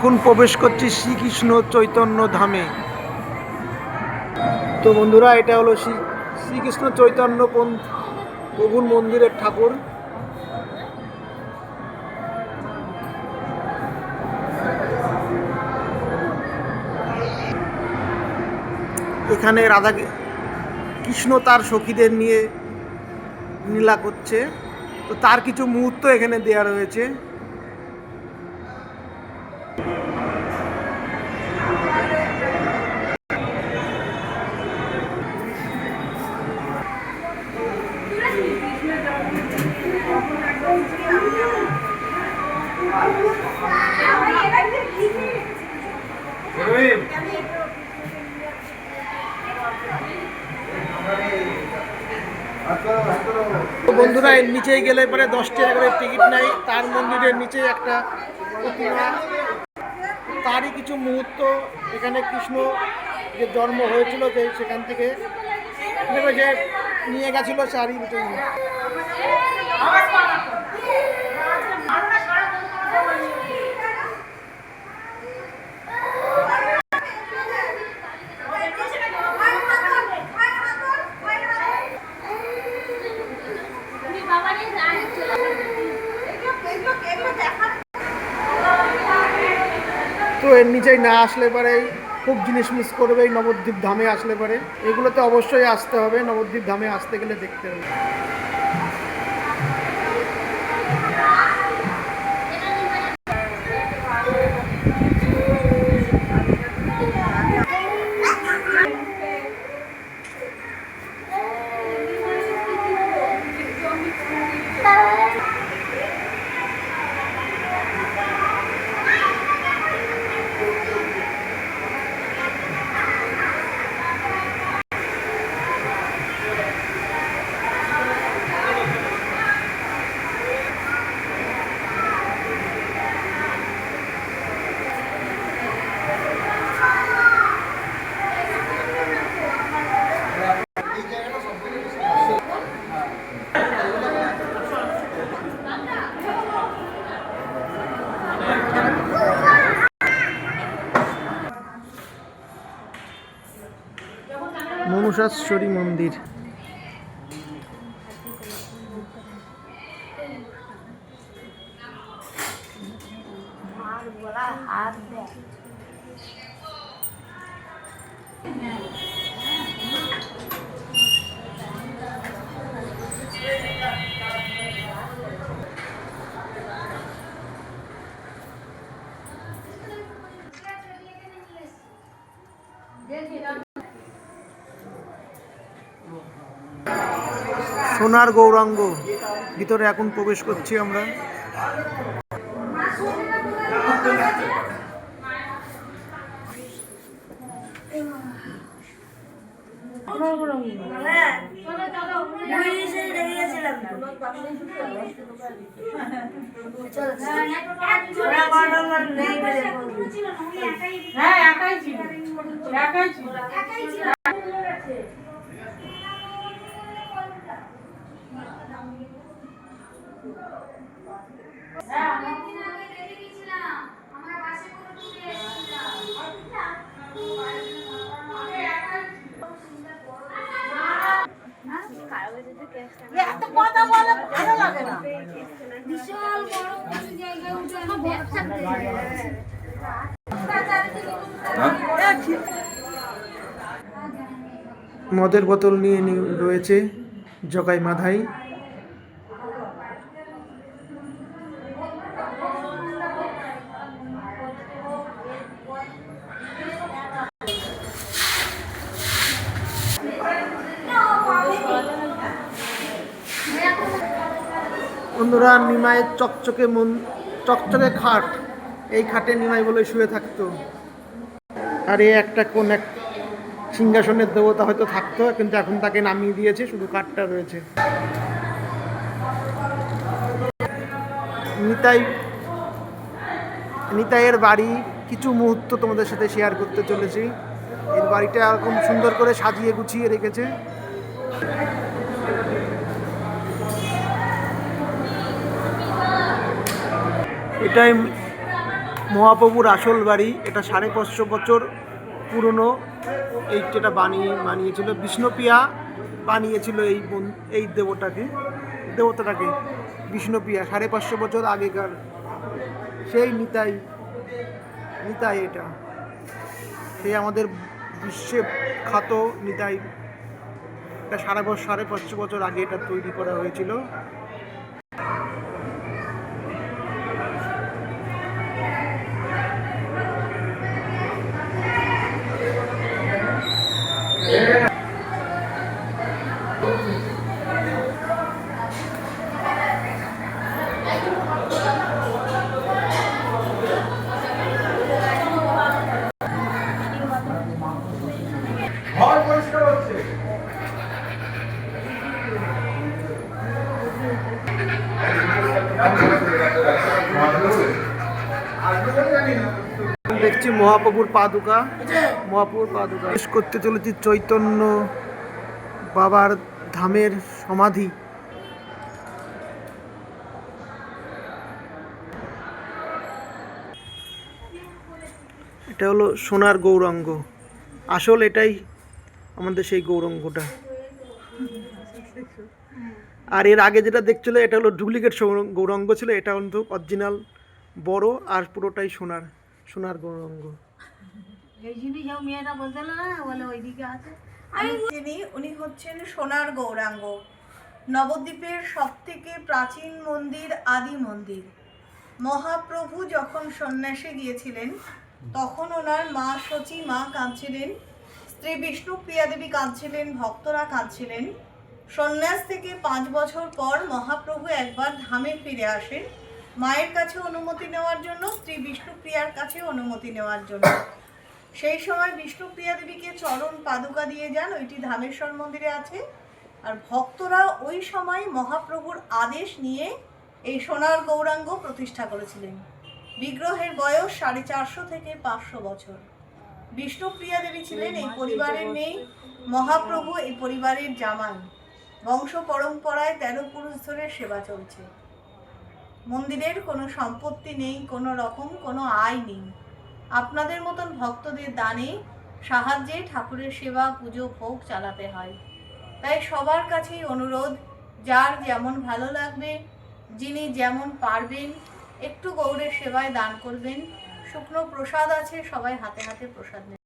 এখন প্রবেশ করছি শ্রীকৃষ্ণ চৈতন্য ধামে। তো বন্ধুরা, এটা হলো শ্রীকৃষ্ণ চৈতন্য প্রভুর মন্দিরের ঠাকুর। এখানে রাধা কৃষ্ণ তার সখীদের নিয়ে লীলা করছে, তো তার কিছু মুহূর্ত এখানে দেয়া রয়েছে। বন্ধুরা, এর নিচেই গেলে পরে 10 টাকা করে টিকিট নেয়। তার মন্দিরের নিচে একটা প্রতিমা, তারই কিছু মুহূর্ত এখানে কৃষ্ণ যে জন্ম হয়েছিল, যে সেখান থেকে যে নিয়ে গেছিল চারি ভিতরে। তো এর নিচেই না আসলে পরে খুব জিনিস মিস করবে। এই নবদ্বীপ ধামে আসলে পরে এগুলোতে অবশ্যই আসতে হবে। নবদ্বীপ ধামে আসতে গেলে দেখতে হবে। মনুষেশ্বরী মন্দির। সোনার গৌরাঙ্গ ভিতরে এখন প্রবেশ করছি আমরা। মদের বোতল নিয়ে রয়েছে জগাই মাধাই। বন্ধুরা, নিমাইয়ের চকচকে খাট, এই খাটে নিমাই বলে শুয়ে থাকতো। আর এ একটা কোন এক সিংহাসনের দেবতা হয়তো থাকতো, কিন্তু এখন তাকে নামিয়ে দিয়েছে, শুধু কাঠটা রয়েছে। নিতাইয়ের বাড়ি কিছু মুহূর্ত তোমাদের সাথে শেয়ার করতে চলেছি। এর বাড়িটা এরকম সুন্দর করে সাজিয়ে গুছিয়ে রেখেছে। এটাই মহাপ্রভুর আসল বাড়ি, এটা 550 বছর পুরনো। এই যেটা বানিয়েছিল বিষ্ণুপ্রিয়া, বানিয়েছিল এই দেবতাটাকে বিষ্ণুপ্রিয়া 550 বছর আগেকার সেই নিতাই এটা সেই আমাদের বিশ্বে খ্যাত নিতাই। এটা 550 বছর আগে এটা তৈরি করা হয়েছিল। দেখছি মহাপ্রভুর পাদুকা শেষ করতে চলেছি চৈতন্য বাবার ধামের সমাধি। এটা হলো সোনার গৌরাঙ্গ, আসল এটাই আমাদের সেই গৌরাঙ্গটা। আর এর আগে যেটা দেখছিল এটা হলো ডুপ্লিকেট গৌরাঙ্গ ছিল, এটা কিন্তু অরিজিনাল বড় আর পুরোটাই সোনার গৌরাঙ্গ। উনি হচ্ছেন সোনার গৌরাঙ্গ, নবদ্বীপের সবথেকে প্রাচীন মন্দির, আদি মন্দির। মহাপ্রভু যখন সন্ন্যাসে গিয়েছিলেন তখন ওনার মা সচী মা কাঁদছিলেন, স্ত্রী বিষ্ণুপ্রিয়া দেবী কাঁদছিলেন, ভক্তরা কাঁদছিলেন। সন্ন্যাস থেকে 5 বছর পর মহাপ্রভু একবার ধামে ফিরে আসেন, মায়ের কাছে অনুমতি নেওয়ার জন্য, স্ত্রী বিষ্ণুপ্রিয়ার কাছে অনুমতি নেওয়ার জন্য। সেই সময় বিষ্ণুপ্রিয়া দেবীকে চরণ পাদুকা দিয়ে যান, ওইটি ধামেশ্বর মন্দিরে আছে। আর ভক্তরা ওই সময় মহাপ্রভুর আদেশ নিয়ে এই সোনার গৌরাঙ্গ প্রতিষ্ঠা করেছিলেন। বিগ্রহের বয়স 450 থেকে 500 বছর। বিষ্ণুপ্রিয়া দেবী ছিলেন এই পরিবারের মেয়ে, মহাপ্রভু এই পরিবারের জামাই। বংশ পরম্পরায় 13 পুরুষ ধরে সেবা চলছে। মন্দিরের কোনো সম্পত্তি নেই, কোনো রকম কোনো আয় নেই। আপনাদের মতন ভক্তদের দানে সাহায্যে ঠাকুরের সেবা পুজো ভোগ চালাতে হয়। তাই সবার কাছেই অনুরোধ, যার যেমন ভালো লাগবে, যিনি যেমন পারবেন, একটু গৌড়ের সেবায় দান করবেন। শুকনো প্রসাদ আছে, সবাই হাতে হাতে প্রসাদ নেবেন।